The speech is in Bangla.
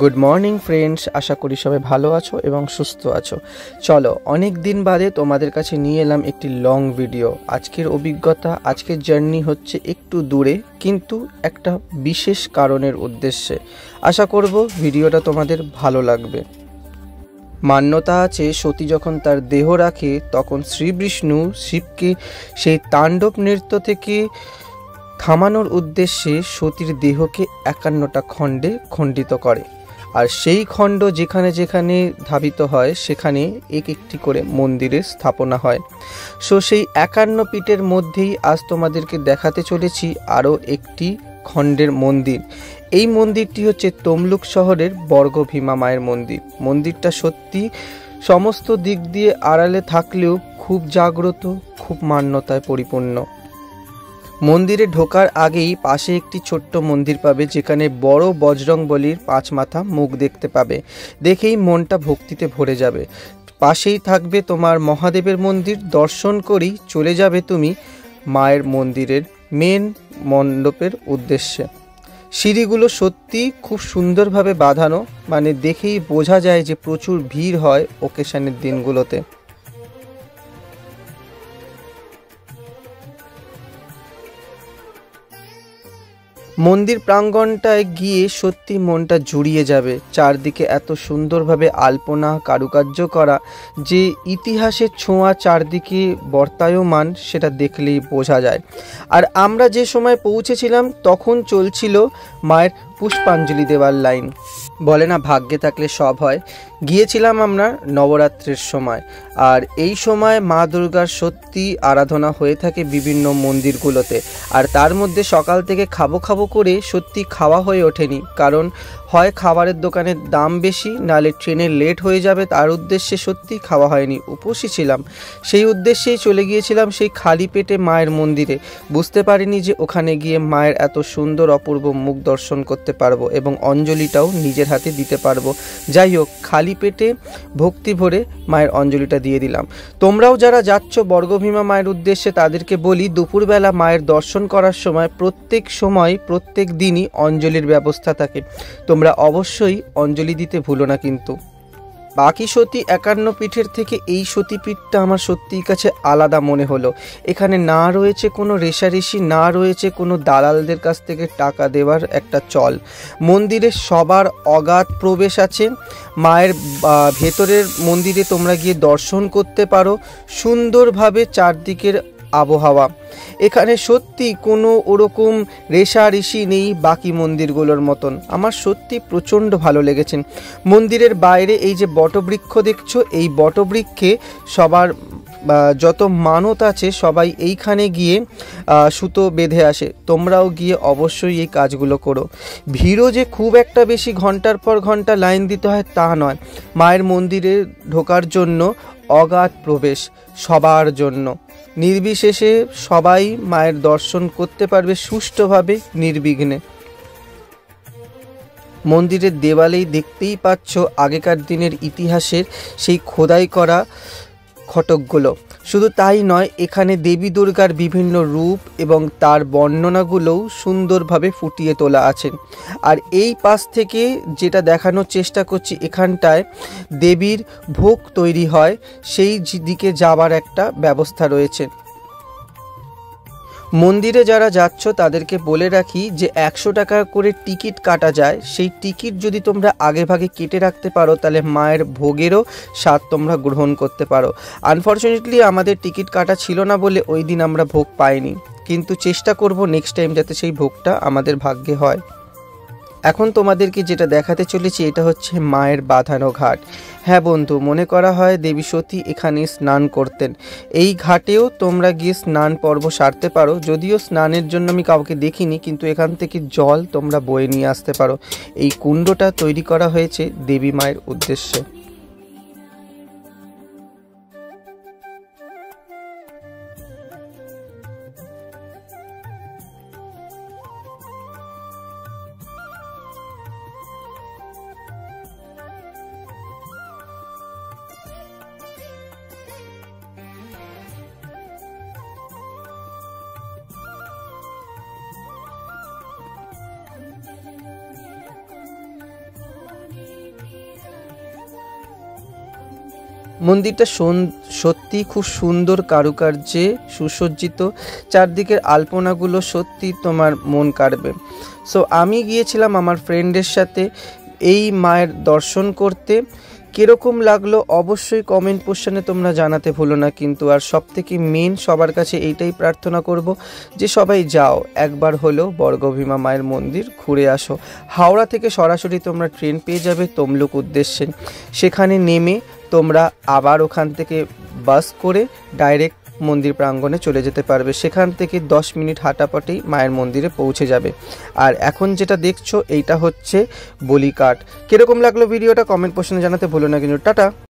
গুড মর্নিং ফ্রেন্ডস, আশা করি সবাই ভালো আছো এবং সুস্থ আছো। চলো, অনেক দিন বাদে তোমাদের কাছে নিয়ে এলাম একটি লং ভিডিও। আজকের অভিজ্ঞতা, আজকের জার্নি হচ্ছে একটু দূরে, কিন্তু একটা বিশেষ কারণের উদ্দেশ্যে। আশা করব ভিডিওটা তোমাদের ভালো লাগবে। মান্যতা আছে, সতী যখন তার দেহ রাখে তখন শ্রী বিষ্ণু শিবকে সেই তাণ্ডব নৃত্য থেকে থামানোর উদ্দেশ্যে সতীর দেহকে 51টা খণ্ডে খণ্ডিত করে। আর সেই খণ্ড যেখানে যেখানে ধাবিত হয় সেখানে এক একটি করে মন্দিরের স্থাপনা হয়। সেই 51 পীঠের মধ্যেই আজ তোমাদেরকে দেখাতে চলেছি আরও একটি খণ্ডের মন্দির। এই মন্দিরটি হচ্ছে তমলুক শহরের বর্গভীমা মায়ের মন্দির। মন্দিরটা সত্যি সমস্ত দিক দিয়ে আড়ালে থাকলেও খুব জাগ্রত, খুব মান্যতায় পরিপূর্ণ। মন্দিরে ঢোকার আগেই পাশে একটি ছোট্ট মন্দির পাবে, যেখানে বড় বজরংবলীর 5 মাথা মুখ দেখতে পাবে। দেখেই মনটা ভক্তিতে ভরে যাবে। পাশেই থাকবে তোমার মহাদেবের মন্দির। দর্শন করেই চলে যাবে তুমি মায়ের মন্দিরের মেন মণ্ডপের উদ্দেশ্যে। সিঁড়িগুলো সত্যি খুব সুন্দরভাবে বাঁধানো, মানে দেখেই বোঝা যায় যে প্রচুর ভিড় হয় ওকেশনের দিনগুলোতে। মন্দির প্রাঙ্গণটায় গিয়ে সত্যি মনটা জুড়িয়ে যাবে। চারদিকে এত সুন্দরভাবে আলপনা কারুকার্য করা, যে ইতিহাসের ছোঁয়া চারদিকে বর্তায়মান, সেটা দেখলেই বোঝা যায়। আর আমরা যে সময় পৌঁছেছিলাম তখন চলছিল মায়ের পুষ্পাঞ্জলি দেওয়ার লাইন। বলে না, ভাগ্যে থাকলে সব হয়। গিয়েছিলাম আমরা নবরাত্রির সময়। আর এই সময় মা দুর্গার সত্যি আরাধনা হয়ে থাকে বিভিন্ন মন্দিরগুলোতে। আর তার মধ্যে সকাল থেকে খাবো করে সত্যি খাওয়া হয়ে ওঠেনি, কারণ হয় খাবারের দোকানের দাম বেশি, নালে ট্রেনে লেট হয়ে যাবে, তার উদ্দেশ্যে সত্যি খাওয়া হয়নি। উপসী ছিলাম, সেই উদ্দেশ্যেই চলে গিয়েছিলাম সেই খালি পেটে মায়ের মন্দিরে। বুঝতে পারিনি যে ওখানে গিয়ে মায়ের এত সুন্দর অপূর্ব মুখ দর্শন করতে পারবো এবং অঞ্জলিটাও নিজের হাতে দিতে পারবো। যাই হোক, খালি পেটে ভক্তি ভরে মায়ের অঞ্জলিটা দিয়ে দিলাম। তোমরাও যারা যাচ্ছ বর্গভীমা মায়ের উদ্দেশ্যে, তাদেরকে বলি দুপুরবেলা মায়ের দর্শন করার সময় প্রত্যেক দিনই অঞ্জলির ব্যবস্থা থাকে। তোমরা অবশ্যই অঞ্জলি দিতে ভুলো না। কিন্তু বাকি সতী 51 পীঠের থেকে এই সতীপীঠটা আমার সত্যিই কাছে আলাদা মনে হলো। এখানে না রয়েছে কোনো রেষারেষি, না রয়েছে কোনো দালালদের কাছ থেকে টাকা দেওয়ার একটা চল। মন্দিরে সবার অগাধ প্রবেশ আছে। মায়ের ভেতরের মন্দিরে তোমরা গিয়ে দর্শন করতে পারো। সুন্দরভাবে চারদিকের আবহাওয়া। এখানে সত্যি কোনো ওরকম রেষারেষি নেই বাকি মন্দিরগুলোর মতন। আমার সত্যি প্রচণ্ড ভালো লেগেছে। মন্দিরের বাইরে এই যে বটবৃক্ষ দেখছো, এই বটবৃক্ষে সবার যত মানত আছে সবাই এইখানে গিয়ে সুতো বেঁধে আসে। তোমরাও গিয়ে অবশ্যই এই কাজগুলো করো। ভিড়ও যে খুব একটা বেশি ঘন্টার পর ঘন্টা লাইন দিতে হয় তা নয়। মায়ের মন্দিরে ঢোকার জন্য অগাধ প্রবেশ সবার জন্য, নির্বিশেষে সবাই মায়ের দর্শন করতে পারবে সুষ্ঠুভাবে, নির্বিঘ্নে। মন্দিরের দেওয়ালেই দেখতেই পাচ্ছ আগেকার দিনের ইতিহাসের সেই খোদাই করা ফটকগুলো। শুধু তাই নয়, এখানে দেবী দুর্গার বিভিন্ন রূপ এবং তার বর্ণনাগুলোও সুন্দরভাবে ফুটিয়ে তোলা আছে। আর এই পাশ থেকে যেটা দেখানোর চেষ্টা করছি, এখানটায় দেবীর ভোগ তৈরি হয়, সেই দিকে যাবার একটা ব্যবস্থা রয়েছে। মন্দিরে যারা যাচ্ছ তাদেরকে বলে রাখি যে 100 টাকা করে টিকিট কাটা যায়। সেই টিকিট যদি তোমরা আগে ভাগে কেটে রাখতে পারো, তাহলে মায়ের ভোগেরও স্বাদ তোমরা গ্রহণ করতে পারো। আনফর্চুনেটলি আমাদের টিকিট কাটা ছিল না বলে ওই দিন আমরা ভোগ পাইনি, কিন্তু চেষ্টা করব নেক্সট টাইম যাতে সেই ভোগটা আমাদের ভাগ্যে হয়। এখন তোমাদেরকে যেটা দেখাতে চলেছি, এটা হচ্ছে মায়ের বাঁধানো ঘাট। হ্যাঁ বন্ধু, মনে করা হয় দেবী সতী এখানে স্নান করতেন। এই ঘাটেও তোমরা গিয়ে স্নান পর্ব সারতে পারো। যদিও স্নানের জন্য আমি কাউকে দেখিনি, কিন্তু এখান থেকে জল তোমরা বয়ে নিয়ে আসতে পারো। এই কুণ্ডটা তৈরি করা হয়েছে দেবী মায়ের উদ্দেশ্যে। মন্দিরটা সত্যি খুব সুন্দর কারুকার্যে সুসজ্জিত, চারদিকের আলপনাগুলো সত্যি তোমার মন কাড়বে। সো আমি গিয়েছিলাম আমার ফ্রেন্ডের সাথে এই মায়ের দর্শন করতে। কীরকম লাগলো অবশ্যই কমেন্ট পোর্শনে তোমরা জানাতে ভুলো না কিন্তু। আর সবথেকে মেন সবার কাছে এইটাই প্রার্থনা করব যে সবাই যাও, একবার হলেও বর্গভীমা মায়ের মন্দির ঘুরে আসো। হাওড়া থেকে সরাসরি তোমরা ট্রেন পেয়ে যাবে তমলুক উদ্দেশ্যে, সেখানে নেমে তোমরা আবার ওখান থেকে বাস করে ডাইরেক্ট মন্দির প্রাঙ্গণে চলে যেতে পারবে। সেখান থেকে 10 মিনিট হাঁটাপথেই মায়ের মন্দিরে পৌঁছে যাবে। আর এখন যেটা দেখছো এইটা হচ্ছে বলিকাট। কীরকম লাগলো ভিডিওটা কমেন্ট পোর্শনে জানাতে ভুলো না কিন্তু। টাটা।